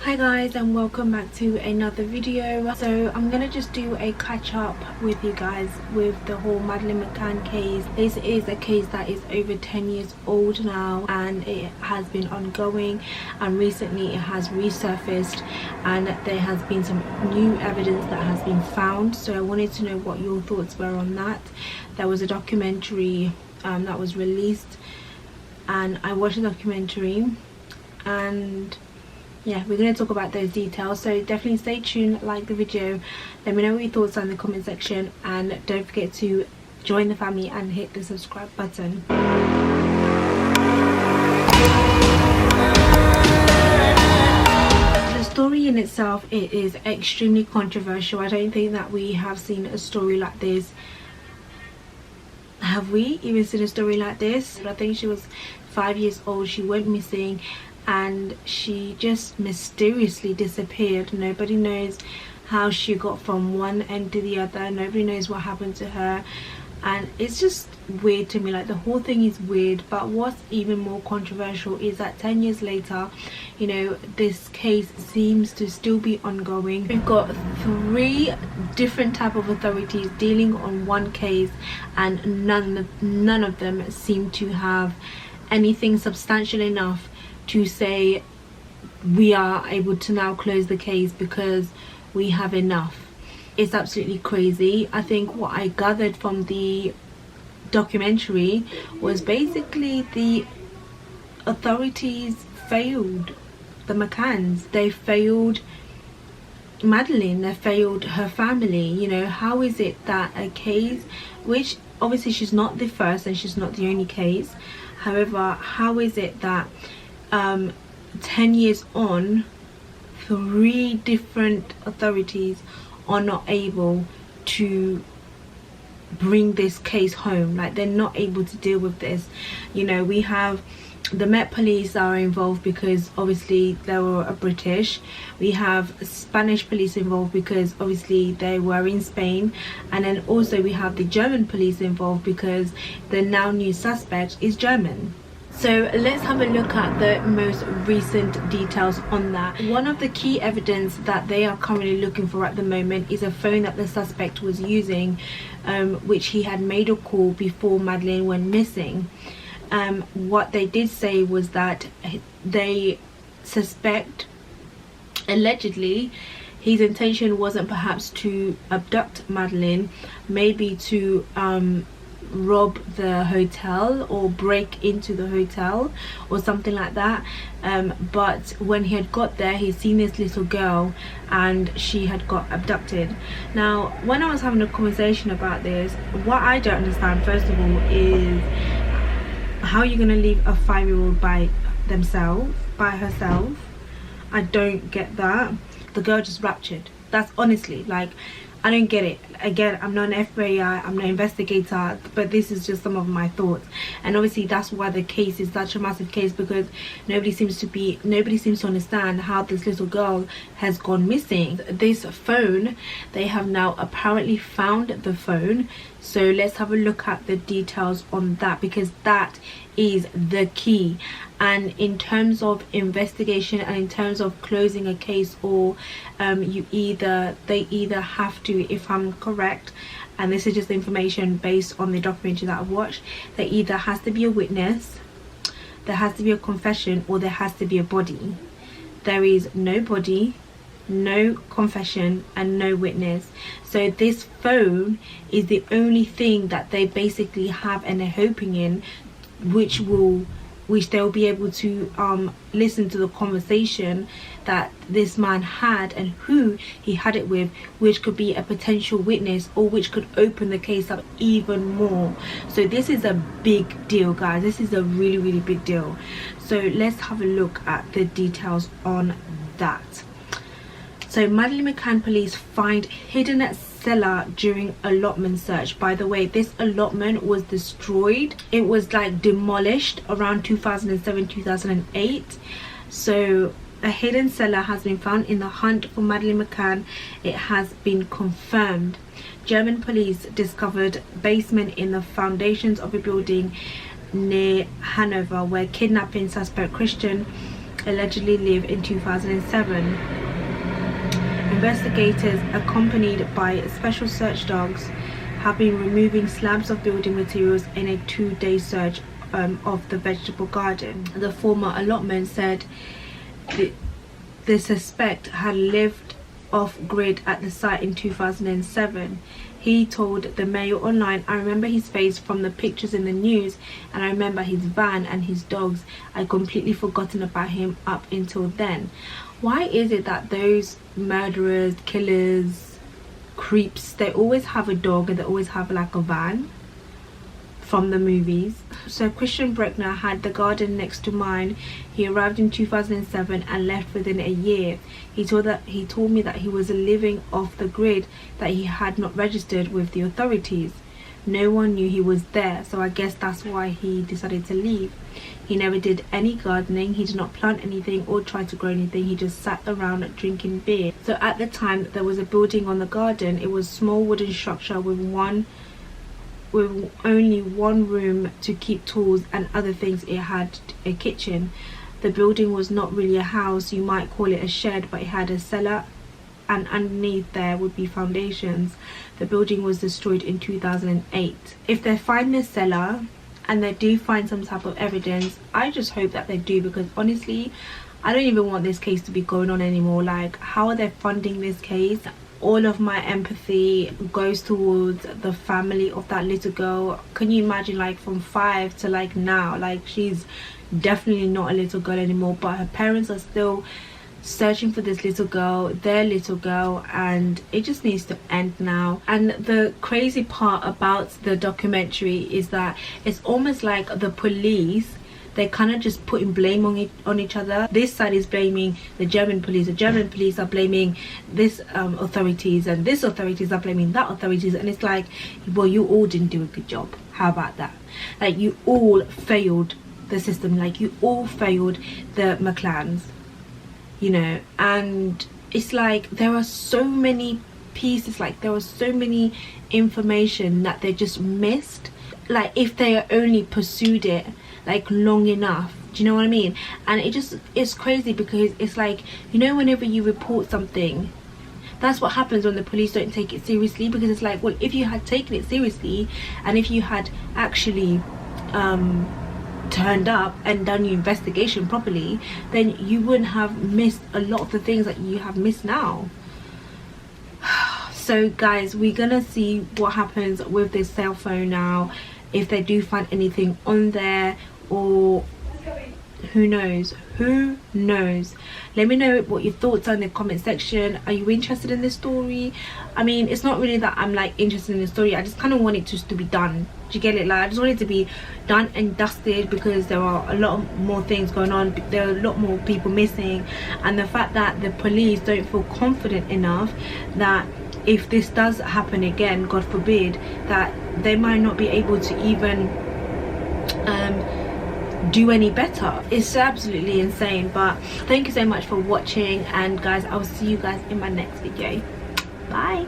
Hi guys, and welcome back to another video. So I'm gonna just do a catch up with you guys with the whole Madeleine McCann case. This is a case that is over 10 years old now, and it has been ongoing, and recently it has resurfaced and there has been some new evidence that has been found. So I wanted to know what your thoughts were on that. There was a documentary that was released, and I watched the documentary, and yeah, we're going to talk about those details. So definitely stay tuned, like the video, let me know what your thoughts are in the comment section, and don't forget to join the family and hit the subscribe button. The story in itself, it is extremely controversial. I don't think that we have seen a story like this. Have we even seen a story like this? I think she was 5 years old, she went missing, and she just mysteriously disappeared. Nobody knows how she got from one end to the other. Nobody knows what happened to her, and it's just weird to me. Like, the whole thing is weird. But what's even more controversial is that 10 years later, you know, this case seems to still be ongoing. We've got 3 different type of authorities dealing on one case, and none of them seem to have anything substantial enough to say we are able to now close the case because we have enough. It's absolutely crazy. I think what I gathered from the documentary was basically the authorities failed the McCanns. They failed Madeleine, they failed her family. You know, how is it that a case, which obviously she's not the first and she's not the only case, however, how is it that 10 years on, 3 different authorities are not able to bring this case home? Like, they're not able to deal with this. You know, we have the Met Police are involved because obviously they were British. We have Spanish police involved because obviously they were in Spain, and then also we have the German police involved because the now new suspect is German. So let's have a look at the most recent details on that. One of the key evidence that they are currently looking for at the moment is a phone that the suspect was using, which he had made a call before Madeleine went missing. What they did say was that they suspect, allegedly, his intention wasn't perhaps to abduct Madeleine, maybe to rob the hotel or break into the hotel or something like that. But when he had got there, he'd seen this little girl and she had got abducted. Now, when I was having a conversation about this, what I don't understand, first of all, is how you're going to leave a 5-year-old by herself. I don't get that. The girl just raptured. That's honestly, like, I don't get it. Again, I'm not an FBI, I'm not an investigator, but this is just some of my thoughts. And obviously that's why the case is such a massive case, because nobody seems to understand how this little girl has gone missing. This phone, they have now apparently found the phone. So let's have a look at the details on that, because that is the key. And in terms of investigation and in terms of closing a case, or they either have to, if I'm correct, and this is just information based on the documentary that I've watched, there either has to be a witness, there has to be a confession, or there has to be a body. There is no body, no confession, and no witness. So this phone is the only thing that they basically have and they're hoping in, which they'll be able to listen to the conversation that this man had and who he had it with, which could be a potential witness, or which could open the case up even more. So this is a big deal, guys. This is a really big deal. So let's have a look at the details on that. So Madeleine McCann police find hidden cellar during allotment search. By the way, this allotment was destroyed. It was like demolished around 2007-2008. So a hidden cellar has been found in the hunt for Madeleine McCann. It has been confirmed. German police discovered basement in the foundations of a building near Hanover, where kidnapping suspect Christian allegedly lived in 2007. Investigators, accompanied by special search dogs, have been removing slabs of building materials in a 2-day search of the vegetable garden. The former allotment said the suspect had lived off-grid at the site in 2007. He told the Mail Online, "I remember his face from the pictures in the news, and I remember his van and his dogs. I'd completely forgotten about him up until then." Why is it that those murderers, killers, creeps, they always have a dog and they always have like a van from the movies? So Christian Bruckner had the garden next to mine. He arrived in 2007 and left within a year. He told me that he was living off the grid, that he had not registered with the authorities. No one knew he was there, so I guess that's why he decided to leave. He never did any gardening. He did not plant anything or try to grow anything. He just sat around drinking beer. So at the time that there was a building on the garden, it was a small wooden structure with only one room to keep tools and other things. It had a kitchen. The building was not really a house, you might call it a shed, but it had a cellar, and underneath there would be foundations. The building was destroyed in 2008. If they find the cellar and they do find some type of evidence, I just hope that they do, because honestly I don't even want this case to be going on anymore. Like, how are they funding this case? All of my empathy goes towards the family of that little girl. Can you imagine, like, from 5 to like now, like, she's definitely not a little girl anymore, but her parents are still searching for this little girl, their little girl, and it just needs to end now. And the crazy part about the documentary is that it's almost like the police, they're kind of just putting blame on each other. This side is blaming the German police are blaming this authorities, and this authorities are blaming that authorities, and it's like, well, you all didn't do a good job. How about that? Like, you all failed the system, like, you all failed the McCanns, you know. And it's like, there are so many pieces, like, there was so many information that they just missed. Like, if they only pursued it like long enough, do you know what I mean? And it's crazy, because it's like, you know, whenever you report something, that's what happens when the police don't take it seriously. Because it's like, well, if you had taken it seriously, and if you had actually turned up and done your investigation properly, then you wouldn't have missed a lot of the things that you have missed now. So guys, we're gonna see what happens with this cell phone now, if they do find anything on there, or who knows. Let me know what your thoughts are in the comment section. Are you interested in this story? I mean, it's not really that I'm like interested in the story, I just kind of want it just to be done. Do you get it? Like, I just want it to be done and dusted, because there are a lot more things going on, there are a lot more people missing, and the fact that the police don't feel confident enough that if this does happen again, God forbid, that they might not be able to even do any better. It's absolutely insane. But thank you so much for watching, and guys, I'll see you guys in my next video. Bye.